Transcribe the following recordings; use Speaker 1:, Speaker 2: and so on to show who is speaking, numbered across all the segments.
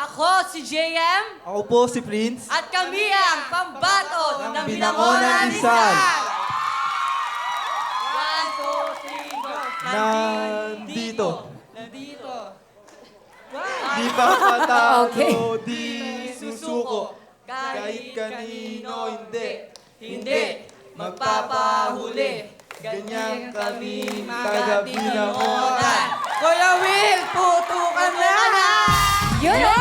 Speaker 1: Ako si JM
Speaker 2: Ako po si Prince.
Speaker 1: at kami ang pambato ng
Speaker 2: Binangonan Rizal.
Speaker 1: One, two, three, go!
Speaker 2: Nandito.
Speaker 1: Nandito.
Speaker 2: Di ba patalo,
Speaker 3: Okay.
Speaker 2: di susuko. Kahit kanino hindi.
Speaker 1: Hindi magpapahuli.
Speaker 2: Ganyan kami
Speaker 1: taga-Binangonan. Kuya Will, putukan na!
Speaker 3: Yun o!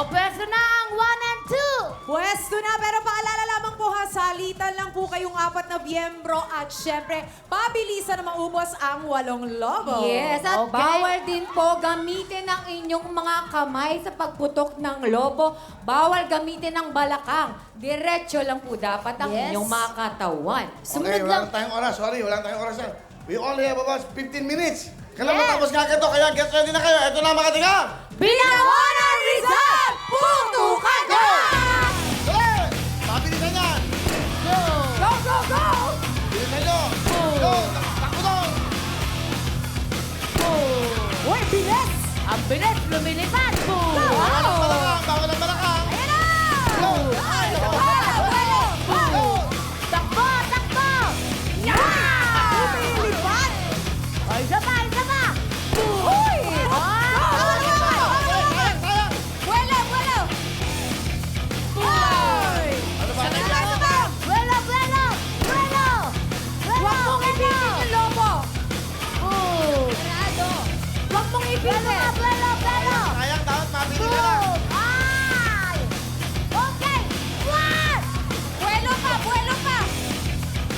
Speaker 3: Pwesto na ang 1 and 2.
Speaker 4: Pwesto na, pero paalala lamang po ha, salitan lang po kayong 4 na miyembro at syempre, pabilisan na maubos ang 8 lobo.
Speaker 3: Yes, at
Speaker 4: Okay.
Speaker 3: bawal din po gamitin ang inyong mga kamay sa pagputok ng lobo. Bawal gamitin ang balakang. Diretso lang po dapat ang
Speaker 4: Yes.
Speaker 3: inyong mga katawan.
Speaker 5: Okay, wala tayong oras. Sorry, wala tayong oras yan. We only have about 15 minutes. Kailan matapos kagad to, kaya get ready na kayo. Ito na mga tiga!
Speaker 3: Binangonan Rizal! Putukan na!
Speaker 5: Hey! Mabilisan yan!
Speaker 3: Go, go, go!
Speaker 5: Bilisan nyo! Go! Takbo doon!
Speaker 3: Uy, bilis! Ang bilis, lumilipad!
Speaker 5: Bawal ang balakang! Bawal ang balakang!
Speaker 3: Ayan na!
Speaker 5: Go!
Speaker 3: Ay, takbo! Takbo! Takbo! Yeah! Lumilipad! Ay, isa pa! Isa pa! Uy!
Speaker 5: Sayang! Sayang!
Speaker 3: Buwelo! Buwelo! Uy!
Speaker 5: Ano ba?
Speaker 3: Isa pa! Isa pa! Buwelo! Buwelo! Buwelo!
Speaker 4: Huwag mong ibigin yung lobo.
Speaker 3: Huwag mong ibigin! Buwelo! Buwelo!
Speaker 5: Sayang, dapat mabilis ka lang.
Speaker 3: Ay! Okay! One!
Speaker 4: Buwelo pa, buwelo pa.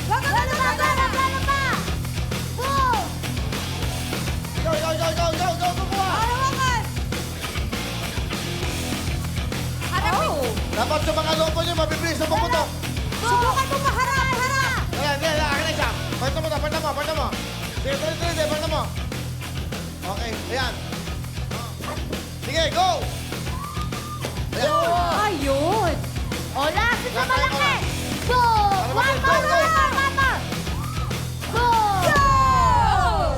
Speaker 4: Go, go, go,
Speaker 3: Buwelo
Speaker 4: go,
Speaker 3: pa!
Speaker 4: go,
Speaker 3: Buwelo!
Speaker 4: go.
Speaker 3: Buwelo pa! Two!
Speaker 5: Go, go, go, go, go, go, bubuha!
Speaker 4: Hawakan. Harapin.
Speaker 5: Dapat sa mga lobo nyo, mabibilis na pumutok.
Speaker 4: Subukan mo maharap, harap.
Speaker 5: Ayan, ayan, ayan, akin na siya. Parta mo na, parta mo, parta mo. Sige, tuloy, tuloy, tuloy, parta mo. Okay, ayan. Sige, go! Ayan.
Speaker 3: Ayun! O, last isa
Speaker 5: Last
Speaker 3: malaki!
Speaker 5: time,
Speaker 3: Go!
Speaker 5: Para
Speaker 3: One
Speaker 5: mabilis,
Speaker 3: more!
Speaker 5: go, go!
Speaker 3: One more! Go!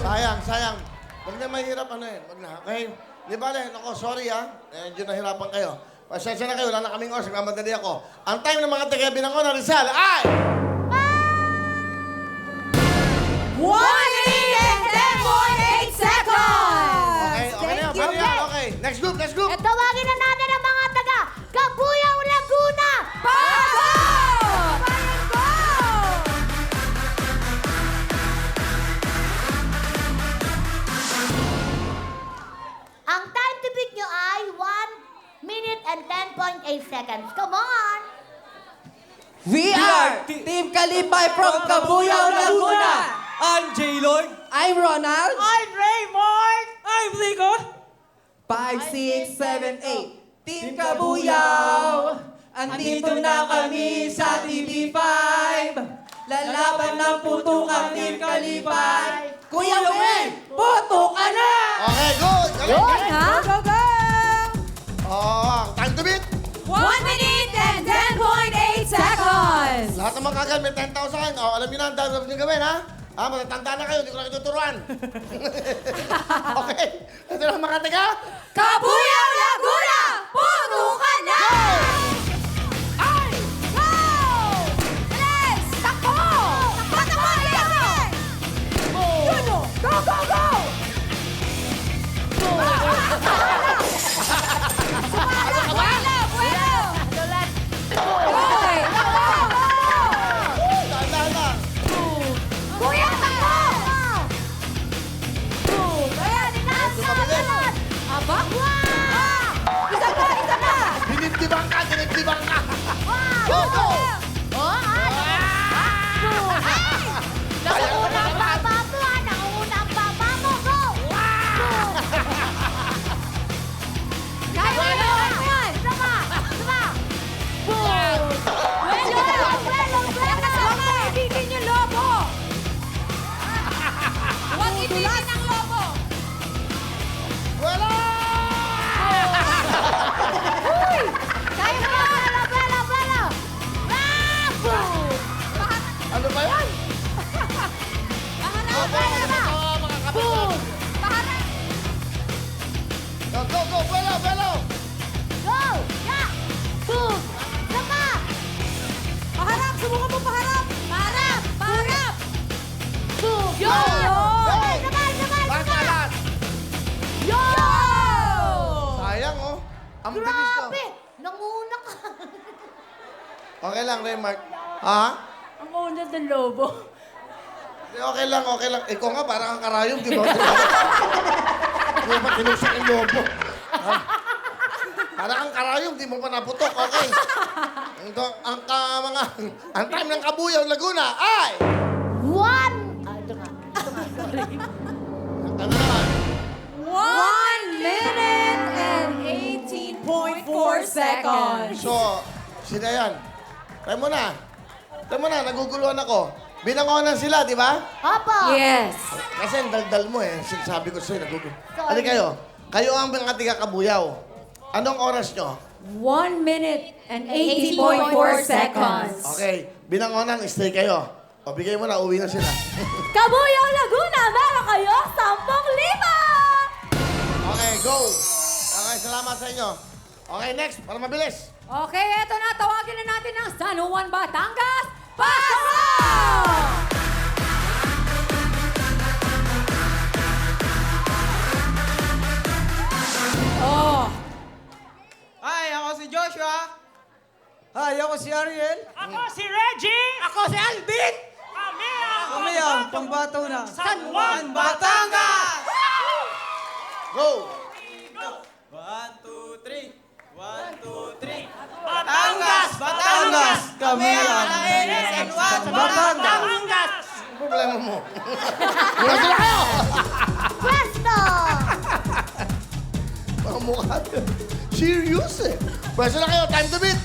Speaker 5: Sayang, sayang. Huwag na mahirap, ano yun. Huwag na, okay? Di ba, ako, sorry ha. Medyo nahirapan kayo. Pasensya na kayo, wala na kaming oras, nagmamadali ako. Ang time ng mga taga-Binangonan Rizal ay...
Speaker 4: 1 minute and 10.8 seconds.
Speaker 5: Okay, okay na yan, pwede yan, okay. Next group, next group.
Speaker 3: At tawagin na natin ang mga taga Kabuyaw, Laguna!
Speaker 4: Pasok! Go!
Speaker 3: Ang time to beat nyo ay 1 minute and 10.8 seconds. Come on!
Speaker 2: We are Team Kalipay from Cabuyao, Laguna.
Speaker 1: I'm J. Lord.
Speaker 2: I'm Ronald.
Speaker 1: I'm Raymond. I'm Rico.
Speaker 2: 5, 6, 7, 8. Team Cabuyao. Andito na kami sa TV5. Lalaban ng putukang Team Kalipay. Kuya Will, puto ka na!
Speaker 5: Okay, good. Galing,
Speaker 3: Yun,
Speaker 5: galing.
Speaker 3: ha?
Speaker 4: Go, go, go!
Speaker 5: Oh, time to beat.
Speaker 4: 1 minute and 10.8 seconds.
Speaker 5: Lahat naman kagad may 10,000. Oh, alam niyo na ang dapat niyo gawin, ha? Ah, matatanda na kayo, hindi ko na kayo tuturuan. Okay, ito na mga taga.
Speaker 4: Kabuyaw, Laguna! Putukan na! Ay! Go! Bilis! Takbo! Takbo, takbo! Bilis! Juno! Go, go, go! Sumala! Buwelo! Buwelo! Okay! Takbo!
Speaker 5: Dahan-dahan lang.
Speaker 3: Kuya, takbo!
Speaker 4: Ayan,
Speaker 3: Itaas na
Speaker 5: Mabilis.
Speaker 3: agad!
Speaker 4: Aba?
Speaker 3: Isa pa! Isa pa!
Speaker 5: Dinibdibang ka, dinibdibang ka.
Speaker 3: One!
Speaker 5: Go, go!
Speaker 3: Oh, ano? Ay! Nakuuna ang papa mo, ah! Nakuuna ang papa
Speaker 5: Ang bilis ko.
Speaker 3: Grabe! Nanguna ka.
Speaker 5: Okay lang, Raymark. Ha?
Speaker 3: Ang una ng lobo.
Speaker 5: Okay lang, okay lang. Ikaw nga, parang ang karayom, di ba? Di mo pa tinusok yung lobo. Ha? Parang ang karayom, di mo pa naputok. Okay. Ang time ng Kabuyaw, Laguna, ay...
Speaker 3: One! Ito nga. Sorry.
Speaker 5: Ano naman?
Speaker 4: 1 minute and 18.4 seconds.
Speaker 5: So, sila yan. Tayo mo na. Naguguluhan ako. Binangonan sila, di ba?
Speaker 3: Papa!
Speaker 4: Yes.
Speaker 5: Kasi ang daldal mo eh. Sinasabi ko sa'yo, nagugulo.
Speaker 3: Sorry.
Speaker 5: Ano kayo? Kayo ang mga tiga-Kabuyaw. Anong oras nyo?
Speaker 4: 1 minute and 18.4 seconds.
Speaker 5: Okay, binangonan, stay kayo. O, bigay mo na, uwi na sila.
Speaker 3: Kabuyaw Laguna, meron kayo 10,000!
Speaker 5: Okay, go! Okay, salamat sa inyo. Okay, next, para mabilis.
Speaker 4: Okay, eto na. Tawagin na natin ang San Juan, Batangas. Pasok! Oh.
Speaker 1: Hi, ako si Joshua.
Speaker 2: Hi, ako si Ariel.
Speaker 6: Ako si Reggie!
Speaker 1: Ako si Alvin.
Speaker 6: Kami ang
Speaker 2: pambato na.
Speaker 6: San Juan, Batangas!
Speaker 5: Go!
Speaker 1: 1, 2, 3. 1, 2, 3.
Speaker 6: Batangas! Batangas!
Speaker 2: Kami ang
Speaker 6: San Juan, Batangas!
Speaker 5: Ano problema mo? Wala sila kayo!
Speaker 3: Presto!
Speaker 5: Mga mukha. Serious eh. Pwede na kayo, time to beat.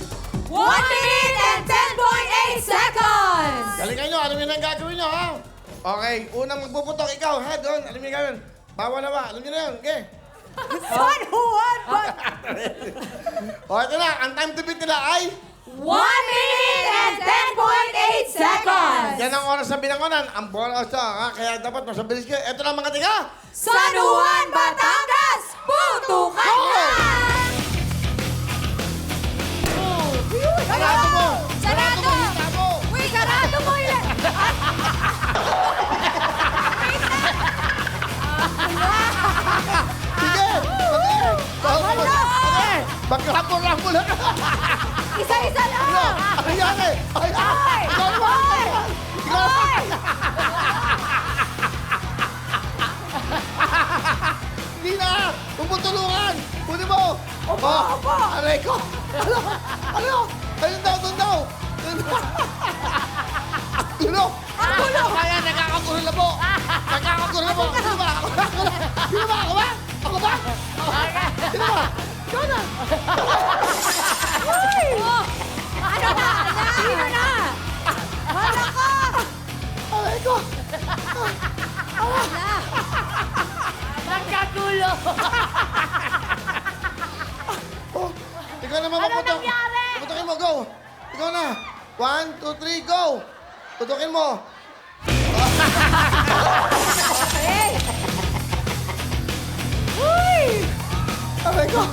Speaker 4: 1 minute and 10.8 seconds.
Speaker 5: Galingan nyo, alam nyo na ang gagawin nyo, ha? Okay, unang magpuputok, ikaw, ha? Doon, alam nyo gawin. Bawal na ba? Alam nyo na yun, okay?
Speaker 4: San Juan,
Speaker 5: O, ito na, ang time to beat nila ay...
Speaker 4: 1 minute and 10.8 seconds.
Speaker 5: Yan ang oras ng binangonan. Ang bola sa, ha? Kaya dapat masabilis kayo. Ito na mga tiga.
Speaker 4: San Juan, Batangas. Putukan na!
Speaker 5: Sarado mo!
Speaker 4: Sarado!
Speaker 5: Hita mo!
Speaker 4: Uy, sarado mo yun!
Speaker 5: Sige! Okay! Magkakapon-rapon na ka!
Speaker 4: Isa-isa lang!
Speaker 5: Ay, yan eh! Ay,
Speaker 4: Hoy!
Speaker 5: ikaw naman!
Speaker 4: Hoy!
Speaker 5: Ikaw naman! Hindi na! Pumutulungan! Kunin mo! Opo! Opo! Aray ko! Ano? Ano? Ayun daw! Doon daw! Doon daw! Gulo! Gulo! Kaya nagkakagulo na po! Nagkakagulo na po! Sino ba? Ako ba? Sino ba? Ako ba? Ako ba? Sino ba? Ikaw na!
Speaker 4: Oh! Ano na? Sino na? Hala ka!
Speaker 5: Aray ko!
Speaker 3: Nagkagulo!
Speaker 5: Oh, ikaw na mapuputok.
Speaker 3: nangyari?
Speaker 5: Putukin mo, go. Ikaw na. 1, 2, 3, go. Putukin mo.
Speaker 4: Hey! Uy!
Speaker 5: Aray ko.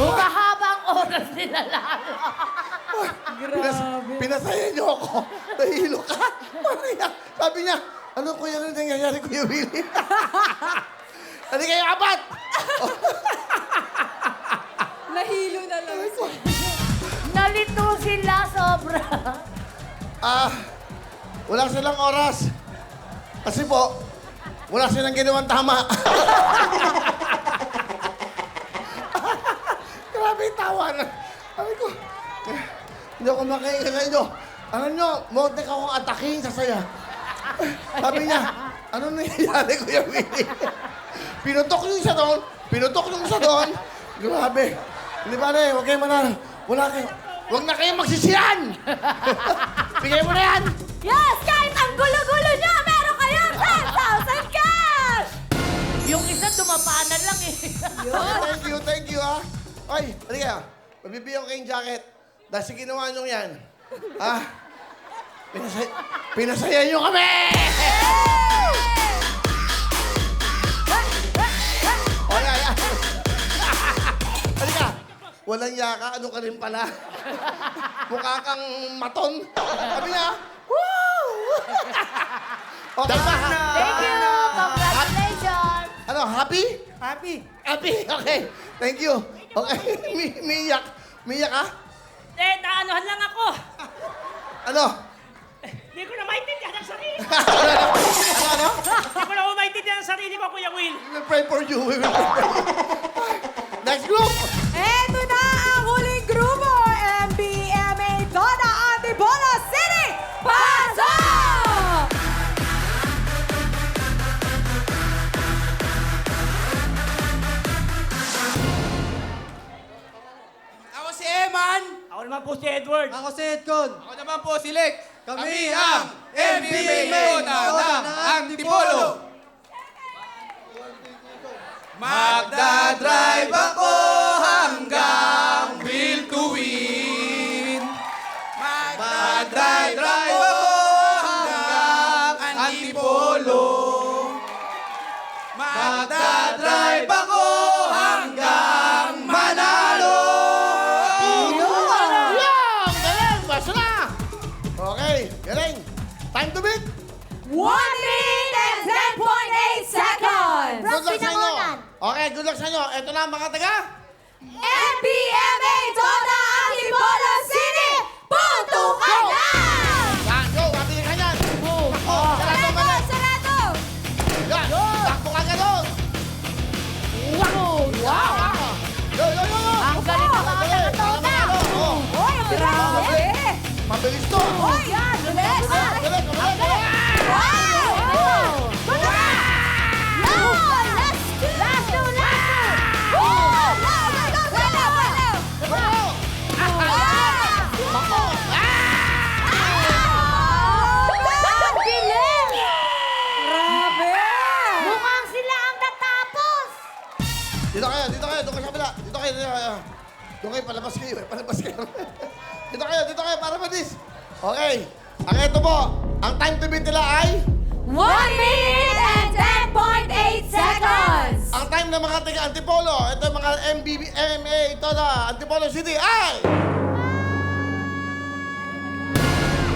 Speaker 3: Mahabang oras nila lalo.
Speaker 5: Pinasaya niyo ako. Nahilo ka. Maria. Sabi niya, ano kuya rin nangyayari, Kuya Willie? Hindi kayo apat.
Speaker 4: Nahilo na lang.
Speaker 3: Nalito sila sobra.
Speaker 5: Wala silang oras. Kasi po, wala silang ginawang tama. Grabe yung tawa na. Sabi ko, hindi ako makaingalay nyo. Alam nyo, muntik akong ataking sa saya. Sabi niya, ano nangyayari, Kuya Willie? Pinutok yung isa doon. Pinutok yung isa doon. Grabe. Hindi ba na huwag kayo manalo. Wala kayo. Huwag na kayo magsisiyan! Bigay mo na yan!
Speaker 3: Yes! Kahit ang gulo-gulo niya, meron kayong 10,000 cash! Yung isa dumapanan lang eh.
Speaker 5: Thank you, ha? Ay, halika. Mabibigyan ko kayong jacket. Dahil sa ginawa nyo yan. Ha? Pinasaya nyo kami! Ay. Halika. Walang yaka. Ano ka rin pala? Mukha kang maton. Sabi niya, woo! Okay ba?
Speaker 3: Thank you! Congratulations!
Speaker 5: Ano, happy?
Speaker 2: Happy.
Speaker 5: Happy, okay. Thank you. Okay, miyak. Miyak ka?
Speaker 6: Eh, naanohan lang ako.
Speaker 5: Ano?
Speaker 6: Hindi ko na maintindihan ang sarili.
Speaker 5: Ano?
Speaker 6: Hindi ko na maintindihan ang sarili ko, Kuya Will.
Speaker 5: We will pray for you. We will pray for you. Next group!
Speaker 4: Eto na ang huling grupo, MBMA Donna Antipolo City! Pasok!
Speaker 1: Ako si Eman.
Speaker 6: Ako naman po si Edward.
Speaker 2: Ako si Edcon.
Speaker 1: Ako naman po si Lex.
Speaker 2: Kami ang
Speaker 1: MBMA ng Antipolo. Magdadrive ako hanggang will to win. Magdadrive ako hanggang Antipolo. Magdadrive ako hanggang Manalo.
Speaker 5: Yan! Galing! Basta na! Okay, galing. Time to beat!
Speaker 4: 1 minute and 10.8 seconds!
Speaker 5: Good luck sa inyo. Okay, good luck sa inyo. Ito na mga taga.
Speaker 4: MBMA Donna Antipolo City! Puntukan na!
Speaker 5: Yan, go! Matigil ka yan. Sarado, mali.
Speaker 4: Sarado!
Speaker 5: Yan, takbo ka gano'n. Wow! Yo, yo, yo, yo!
Speaker 3: Ang galing ng mga taga-toga.
Speaker 4: Hoy, ang grabe!
Speaker 5: Mabilis to.
Speaker 4: Hoy, yan! Bilis!
Speaker 5: Galing, galing.
Speaker 4: Wow!
Speaker 3: Mukhang sila ang tatapos.
Speaker 5: Dito kayo, dito kayo, doon kayo sa kabila. Dito kayo, dito kayo. Doon kayo, palabas kayo, palabas kayo. Dito kayo, para mabilis. Okay, ang ito po, ang time to beat nila ay...
Speaker 4: 1 minute and 10.8 seconds!
Speaker 5: Ang time ng mga taga Antipolo, ito yung mga MBMA, ito na, Antipolo City ay...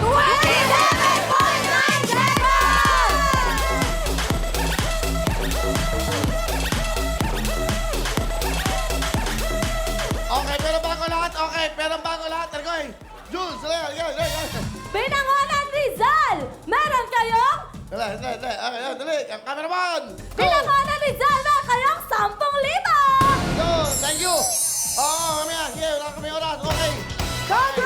Speaker 4: 27.9 seconds!
Speaker 5: Okay, pero bago lahat, okay, pero bago lahat, Ergoy. Jules, dali.
Speaker 3: Binangonan Rizal, meron kayong?
Speaker 5: Dali. Okay, dali. Ang cameraman. Go!
Speaker 3: Binangonan Rizal, meron kayong 10,000!
Speaker 5: Go! Thank you! Oo, mamaya. Sige, wala kami oras. Okay.
Speaker 4: Congrats!